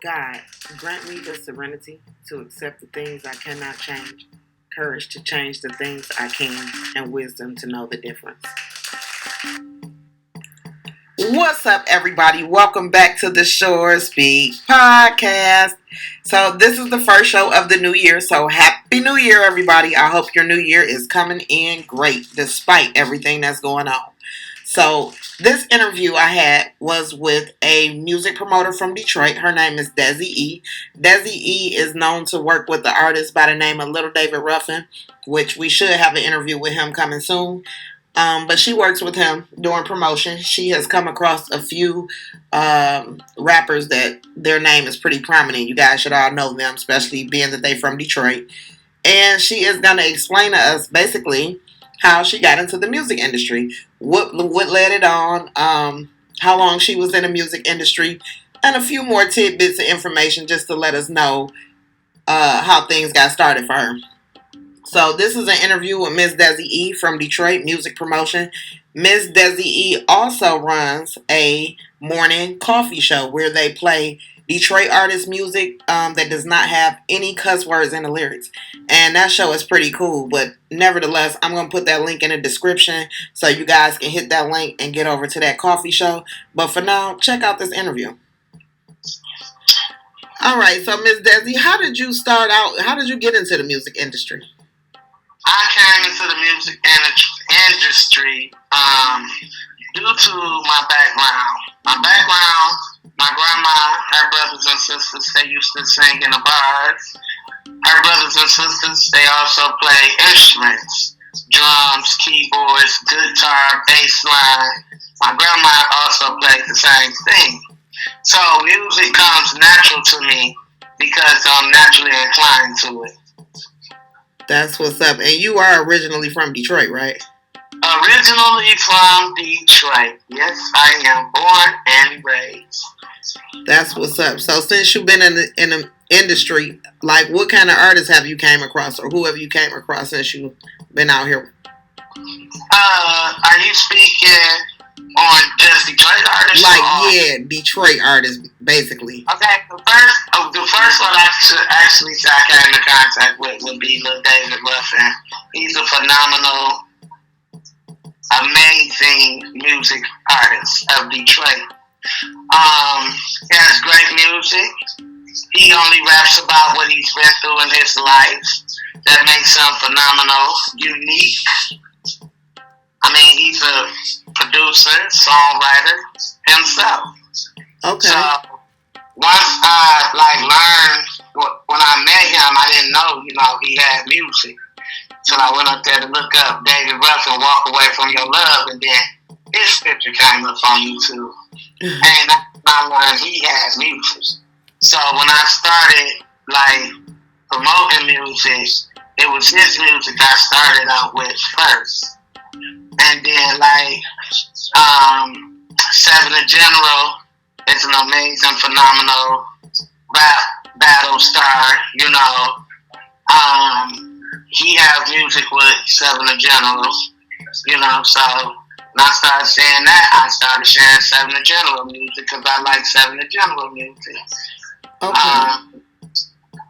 God, grant me the serenity to accept the things I cannot change, courage to change the things I can, and wisdom to know the difference. What's up, everybody? Welcome back to the Shore Speak podcast. So this is the first show of the new year. So happy new year, everybody. I hope your new year is coming in great despite everything that's going on. So this interview I had was with a music promoter from Detroit. Her name is Desi E. Desi E is known to work with the artist by the name of Little David Ruffin, which we should have an interview with him coming soon. But she works with him doing promotion. She has come across a few rappers that their name is pretty prominent. You guys should all know them, especially being that they're from Detroit. And she is going to explain to us basically how she got into the music industry, what led it on, how long she was in the music industry, and a few more tidbits of information just to let us know how things got started for her. So this is an interview with Miss Desi E from Detroit Music Promotion. Miss Desi E also runs a morning coffee show where they play Detroit artist music that does not have any cuss words in the lyrics. And that show is pretty cool. But nevertheless, I'm going to put that link in the description so you guys can hit that link and get over to that coffee show. But for now, check out this interview. All right, so Miss Desi, how did you start out? How did you get into the music industry? I came into the music industry due to my background. My grandma, her brothers and sisters, they used to sing in the bars. Her brothers and sisters, they also play instruments, drums, keyboards, guitar, bass line. My grandma also played the same thing. So music comes natural to me because I'm naturally inclined to it. That's what's up. And you are originally from Detroit, right? Originally from Detroit. Yes, I am born and raised. That's what's up. So since you've been in the industry, like what kind of artists have you came across, or who have you came across since you've been out here? Are you speaking on just Detroit artists? Like, Detroit artists, basically. Okay, the first one actually I came in contact with would be Little David Ruffin. He's a phenomenal, amazing music artist of Detroit. He has great music. He only raps about what he's been through in his life. That makes him phenomenal, unique. I mean, he's a producer, songwriter himself. Okay. So once I learned, when I met him, I didn't know, he had music. So I went up there to look up David Ruffin, Walk Away From Your Love, and then his picture came up on YouTube. And I learned he has music. So when I started promoting music, it was his music I started out with first. And then Seven in General is an amazing, phenomenal rap battle star. He has music with Seven in General. So when I started saying that, I started sharing Seven in General music because I like Seven in General music. Okay.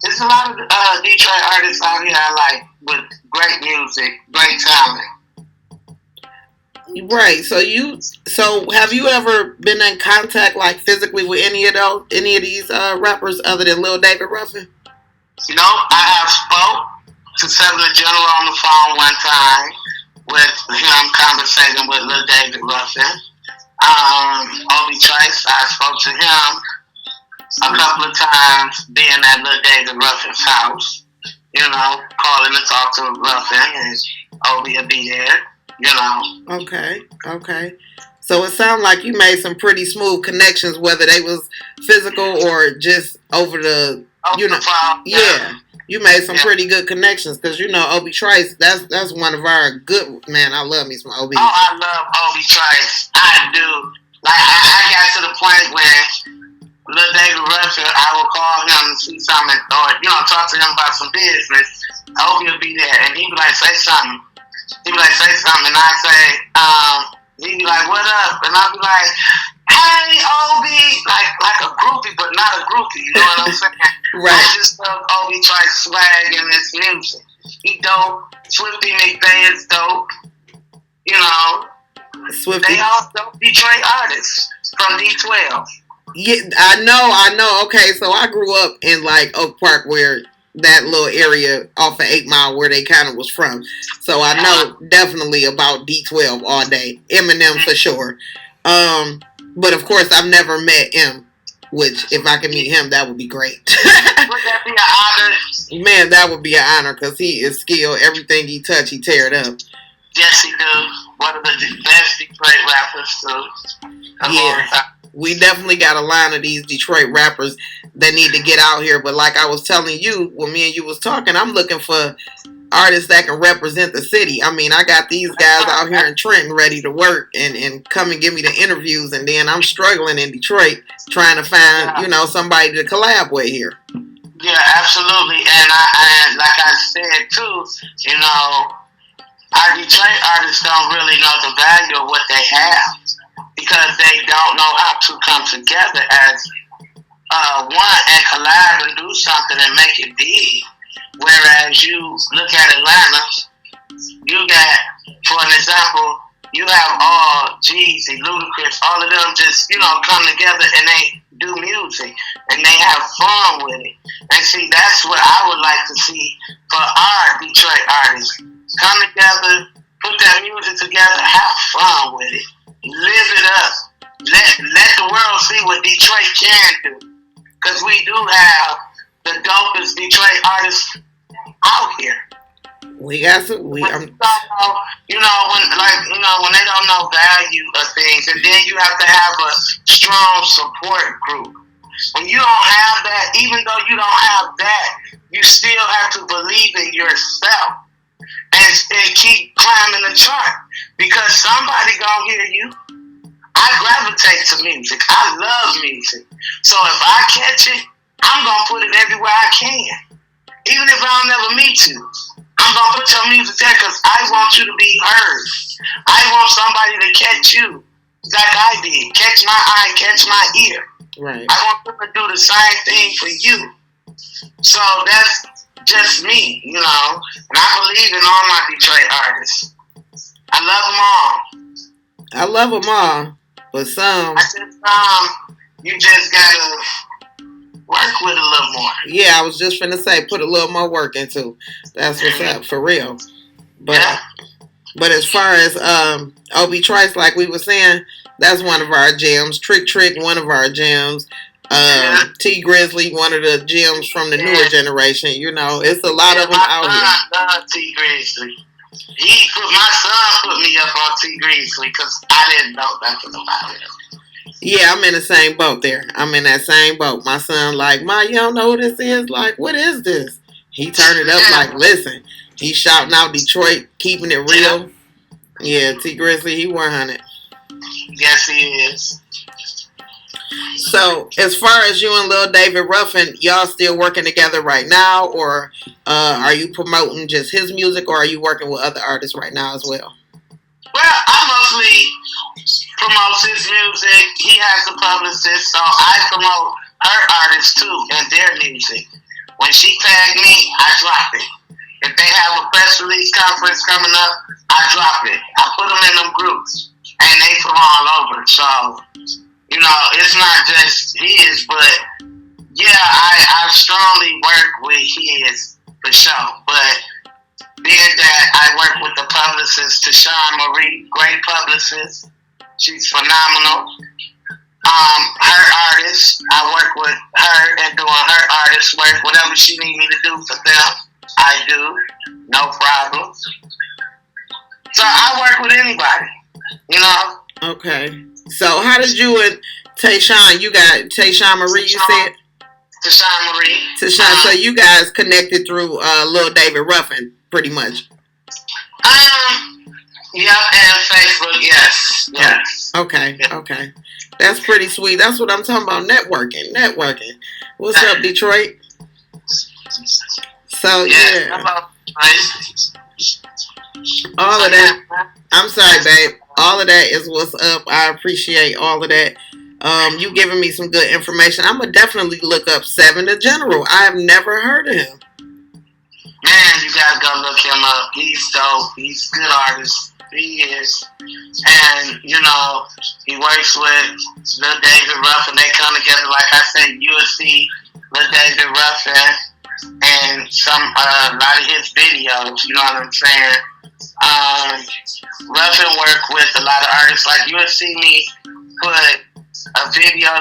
There's a lot of Detroit artists out here I like with great music, great talent. Right. So have you ever been in contact physically with any of these rappers other than Lil David Ruffin? No, I have spoke to Seven in General on the phone one time with him conversating with Lil David Ruffin. Obi Trice, I spoke to him a couple of times being at Lil David Ruffin's house, calling to talk to Ruffin, and Obi will be there. Okay. So it sounds like you made some pretty smooth connections, whether they was physical or just over the, the phone. Yeah. You made some pretty good connections because Obi Trice. That's one of our good man. I love me some Obi. Oh, I love Obi Trice. I do. I got to the point where Lil David Ruffin, I would call him to see something or talk to him about some business. Obi would be there and he'd be like, say something. He'd be like, say something, and I'd say, he'd be like, what up? And I'd be like, hey, Obi, like a groupie, but not not a groupie. You know what I'm saying? Right. I just love Obi Trice swag and his music. He dope. Swifty McVay is dope. You know, Swifty. they all dope Detroit artists from D12. Yeah, I know. Okay, so I grew up in like Oak Park, where that little area off of 8 Mile where they kind of was from. So I know definitely about D12 all day. Eminem for sure. But of course I've never met him, which if I could meet him, that would be great. Would that be an honor? Man, that would be an honor because he is skilled. Everything he touch, he tear it up. Yes, he do. One of the best Detroit rappers too. Yeah. We definitely got a line of these Detroit rappers that need to get out here. But like I was telling you, when me and you was talking, I'm looking for artists that can represent the city. I mean, I got these guys out here in Trenton ready to work and come and give me the interviews. And then I'm struggling in Detroit trying to find, you know, somebody to collab with here. Yeah, absolutely. And like I said too, you know, our Detroit artists don't really know the value of what they have, because they don't know how to come together as one and collab and do something and make it big. Whereas you look at Atlanta, you got, for an example, you have all Jeezy, Ludacris, all of them just, you know, come together and they do music and they have fun with it. And see, that's what I would like to see for our Detroit artists. Come together, put that music together, have fun with it. Live it up. Let the world see what Detroit can do. Because we do have the dopest Detroit artists out here. We got some. You know, when they don't know value of things, and then you have to have a strong support group. When you don't have that, even though you don't have that, you still have to believe in yourself and keep climbing the chart, because somebody gonna hear you. I gravitate to music. I love music. So if I catch it, I'm gonna put it everywhere I can. Even if I'll never meet you, I'm gonna put your music there because I want you to be heard. I want somebody to catch you like I did. Catch my eye, catch my ear. Right. I want them to do the same thing for you. So that's just me, you know. And I believe in all my Detroit artists. I love them all. I love them all, but some. You just gotta work with a little more. Yeah, I was just finna say, put a little more work into. That's what's up, for real. But but as far as Obi Trice, like we were saying, that's one of our gems. Trick, one of our gems. T Grizzly, one of the gems from the newer generation. You know, it's a lot of them out here. I love T Grizzly. My son put me up on T Grizzly because I didn't know nothing about him. Yeah, I'm in the same boat there. I'm in that same boat. My son like, Ma, you don't know who this is? Like, what is this? He turned it up like, listen. He's shouting out Detroit, keeping it real. Yeah, T Grizzly, he 100. Yes, he is. So, as far as you and Lil David Ruffin, y'all still working together right now, or are you promoting just his music, or are you working with other artists right now as well? Well, I mostly promote his music. He has a publicist, so I promote her artists too and their music. When she tagged me, I drop it. If they have a press release conference coming up, I drop it. I put them in them groups, and they from all over. So, you know, it's not just his, but yeah, I strongly work with his for sure. But being that I work with the publicist, Tashawn Marie, great publicist. She's phenomenal. Her artists, I work with her and doing her artist work. Whatever she need me to do for them, I do. No problem. So I work with anybody, you know. Okay. So how did you and Tayshawn, you got Tayshawn Marie, you said? Tashawn Marie. Tayshawn, so you guys connected through Lil David Ruffin, pretty much. Yep, and Facebook, yes. Yes. Okay, okay. That's pretty sweet. That's what I'm talking about, networking. What's up, Detroit? So, yeah. All of that. I'm sorry, babe. All of that is what's up. I appreciate all of that. You giving me some good information. I'm gonna definitely look up Seven the General. I have never heard of him. Man, you gotta go look him up. He's dope. He's a good artist. He is. And, you know, he works with Lil David Ruffin. They come together, like I said, USC, Lil David Ruffin, and a lot of his videos, you know what I'm saying? Ruffin worked with a lot of artists. Like, you would see me put a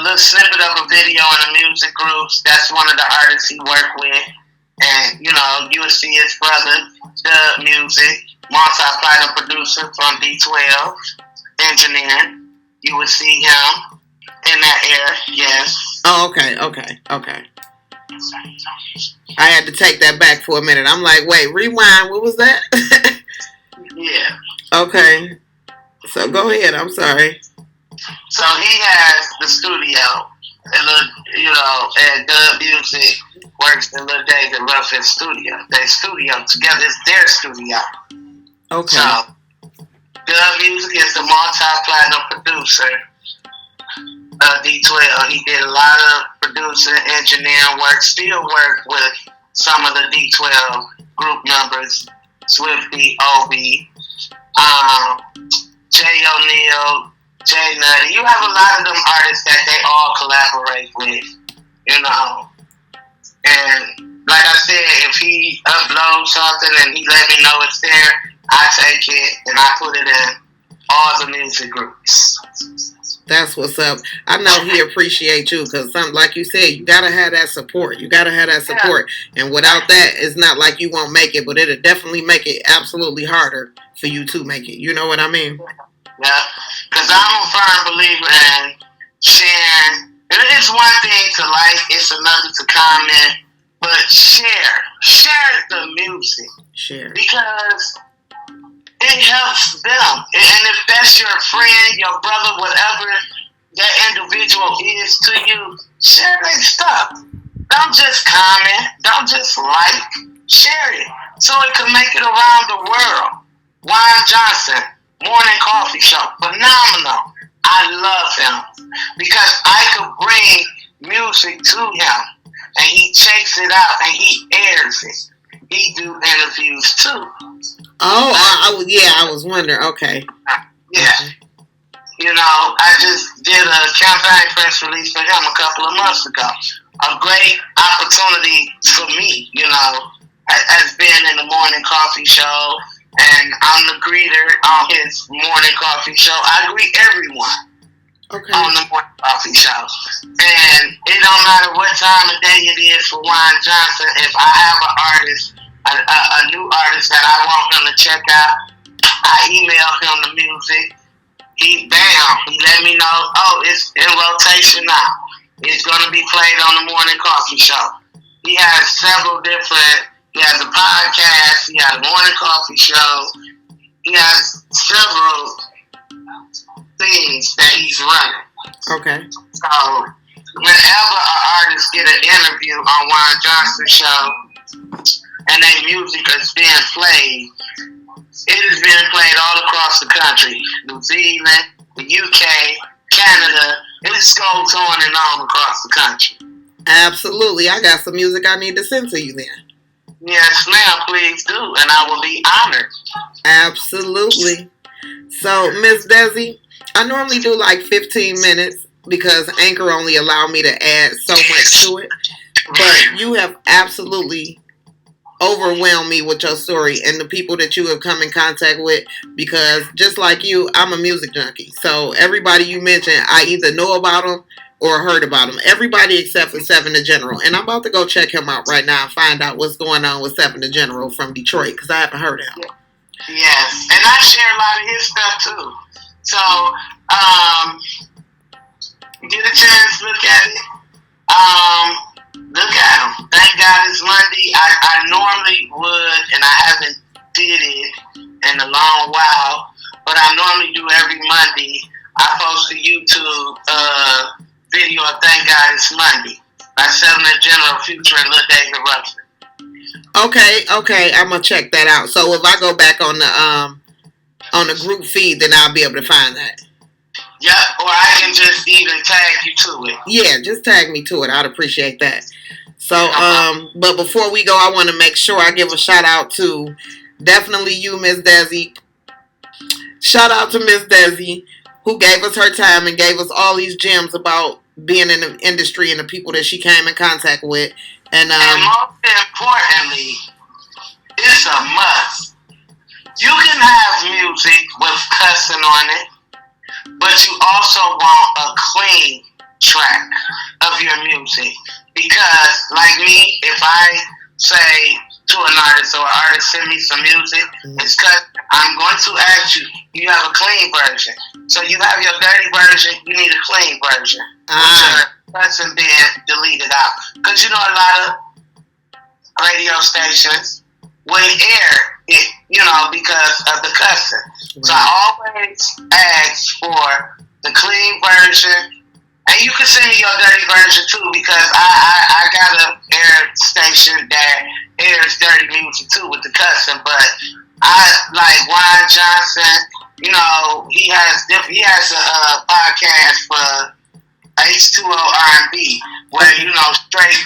little snippet of a video in the music groups. That's one of the artists he worked with. And, you know, you would see his brother, the music, multi-platinum producer from D12, engineer. You would see him in that era, yes. Oh, okay. I had to take that back for a minute. I'm like, wait, rewind. What was that? Yeah. Okay. So go ahead. I'm sorry. So he has the studio, and Dub Music works in Lil David Ruffin's studio. Their studio together. It's their studio. Okay. So Dub Music is the multi-platinum producer of D12. He did a lot of producer, engineering work, still work with some of the D12 group members, Swifty, Obi, Jay O'Neal, Jay Nutty. You have a lot of them artists that they all collaborate with, you know. And like I said, if he uploads something and he let me know it's there, I take it and I put it in all the music groups. That's what's up. I know he appreciates you because, like you said, you gotta have that support. And without that, it's not like you won't make it, but it'll definitely make it absolutely harder for you to make it. You know what I mean? Yeah, because I'm a firm believer in sharing. It's one thing to like, it's another to comment, but share the music. Share. Because it helps them. And if that's your friend, your brother, whatever that individual is to you, share their stuff. Don't just comment. Don't just like. Share it. So it can make it around the world. Juan Johnson, Morning Coffee Show. Phenomenal. I love him. Because I could bring music to him. And he checks it out and he airs it. He do interviews too. Oh, I was wondering. Okay. Yeah. You know, I just did a campaign press release for him a couple of months ago. A great opportunity for me, you know, has been in the Morning Coffee Show, and I'm the greeter on his Morning Coffee Show. I greet everyone on the Morning Coffee Show. And it don't matter what time of day it is for Juan Johnson, if I have an artist, a new artist that I want him to check out, I email him the music. He let me know, it's in rotation now. It's going to be played on the Morning Coffee Show. He has he has a podcast, he has a Morning Coffee Show, he has several things that he's running. Okay. So, whenever an artist get an interview on Juan Johnson's show, and their music is being played, it is being played all across the country. New Zealand, the UK, Canada. It just goes on and on across the country. Absolutely. I got some music I need to send to you then. Yes, ma'am. Please do. And I will be honored. Absolutely. So, Miss Desi, I normally do like 15 minutes because Anchor only allow me to add so much to it. But you have absolutely overwhelmed me with your story and the people that you have come in contact with, because just like you, I'm a music junkie. So everybody you mentioned, I either know about them or heard about them. Everybody except for Seven the General. And I'm about to go check him out right now and find out what's going on with Seven the General from Detroit, because I haven't heard of him. Yes, and I share a lot of his stuff too. So, get a chance to look at it. Look at him. Thank God it's Monday. I normally would, and I haven't did it in a long while, but I normally do every Monday. I post a YouTube video of Thank God It's Monday by Seven the General featuring Lil David Ruffin. Okay, I'm gonna check that out. So if I go back on the group feed, then I'll be able to find that. Yep, or I can just even tag you to it. Yeah, just tag me to it. I'd appreciate that. So, but before we go, I want to make sure I give a shout out to definitely you, Miss Desi. Shout out to Miss Desi, who gave us her time and gave us all these gems about being in the industry and the people that she came in contact with. And most importantly, it's a must. You can have music with cussing on it, but you also want a clean track of your music. Because, like me, if I say to an artist or an artist send me some music, it's because I'm going to ask you, you have a clean version. So you have your dirty version, you need a clean version. Which are cussing being deleted out. Because you know a lot of radio stations will air it, because of the cussing. Right. So I always ask for the clean version. And you can send me your dirty version too, because I got an air station that airs dirty music too with the cussing. But I like Juan Johnson. He has a podcast for H2O R&B where straight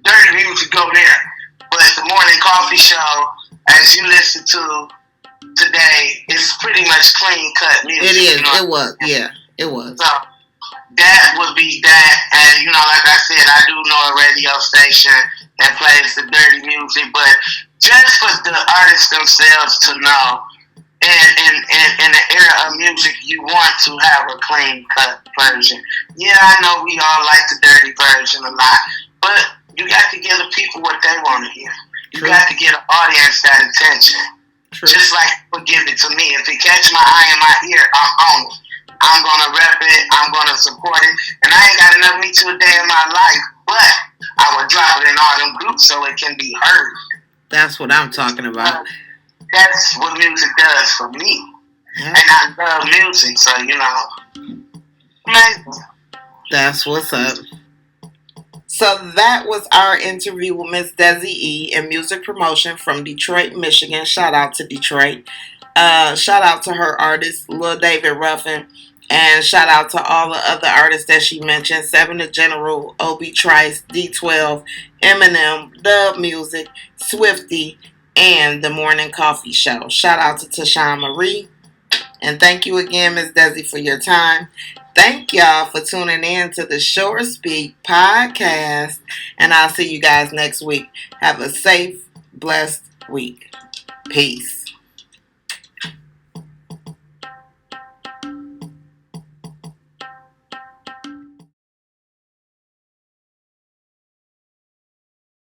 dirty music go there. But the morning coffee show, as you listen to today, it's pretty much clean cut music. It is. It was. Yeah. It was. So that would be that, and like I said, I do know a radio station that plays the dirty music, but just for the artists themselves to know, in the era of music, you want to have a clean cut version. Yeah, I know we all like the dirty version a lot, but you got to give the people what they want to hear. You got to give the audience that attention. True. Just like people give it to me. If it catch my eye and my ear, I'm on it. I'm going to rep it. I'm going to support it. And I ain't got enough Me Too a day in my life, but I would drop it in all them groups so it can be heard. That's what I'm talking about. That's what music does for me. Yeah. And I love music, so, amazing. That's what's up. So that was our interview with Miss Desi E in music promotion from Detroit, Michigan. Shout out to Detroit. Shout out to her artist, Lil David Ruffin. And shout out to all the other artists that she mentioned. Seven the General, Obi Trice, D12, Eminem, Dub Music, Swifty, and The Morning Coffee Show. Shout out to Tashawn Marie. And thank you again, Miss Desi, for your time. Thank y'all for tuning in to the Shore Speak podcast. And I'll see you guys next week. Have a safe, blessed week. Peace.